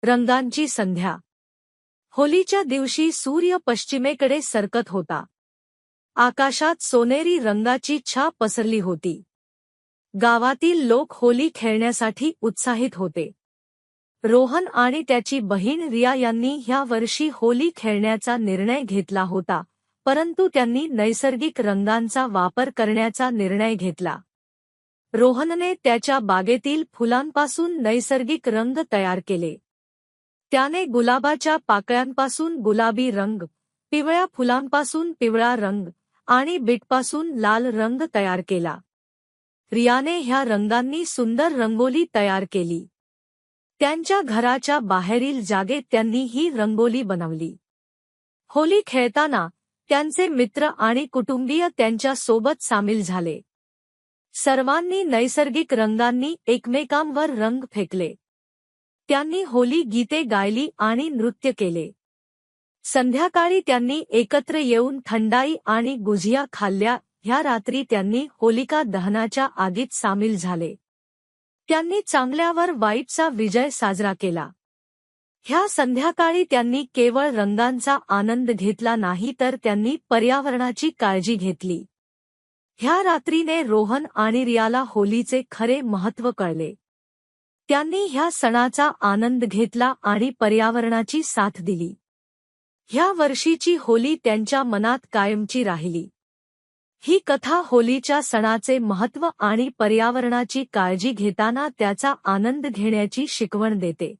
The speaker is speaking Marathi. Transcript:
रंगांची संध्या. होलीच्या दिवशी सूर्य पश्चिमेकडे सरकत होता. आकाशात सोनेरी रंगाची छाप पसरली होती. गावातील लोक होली खेळण्यासाठी उत्साहित होते. रोहन आणि त्याची बहीण रिया यांनी ह्या वर्षी होली खेळण्याचा निर्णय घेतला होता, परंतु त्यांनी नैसर्गिक रंगांचा वापर करण्याचा निर्णय घेतला. रोहनने त्याच्या बागेतील फुलांपासून नैसर्गिक रंग तयार केले. त्याने गुलाबाच्या पाकळ्यांपासून गुलाबी रंग, पिवळ्या फुलांपासून पिवळा रंग आणि बीटपासून लाल रंग तयार केला. रियाने ह्या रंगांनी सुंदर रंगोली तयार केली. त्यांच्या घराच्या बाहेरील जागेत त्यांनी ही रंगोली बनवली. होली खेळताना त्यांचे मित्र आणि कुटुंबीय त्यांच्या सोबत सामील झाले. सर्वांनी नैसर्गिक रंगांनी एकमेकांवर रंग फेकले. त्यांनी होली गीते गायली आणि नृत्य केले. संध्याकाळी त्यांनी एकत्र येऊन थंडाई आणि गुझिया खाल्ल्या. ह्या रात्री त्यांनी होलिका दहनाच्या आगीत सामील झाले. त्यांनी चांगल्यावर वाईटचा विजय साजरा केला. ह्या संध्याकाळी त्यांनी केवळ रंगांचा आनंद घेतला नाही तर त्यांनी पर्यावरणाची काळजी घेतली. ह्या रात्रीने रोहन आणि रियाला होलीचे खरे महत्त्व कळले. त्यांनी ह्या सणाचा आनंद घेतला आणि पर्यावरणाची साथ दिली. ह्या वर्षीची होली त्यांच्या मनात कायमची राहिली. ही कथा होलीच्या सणाचे महत्त्व आणि पर्यावरणाची काळजी घेताना त्याचा आनंद घेण्याची शिकवण देते.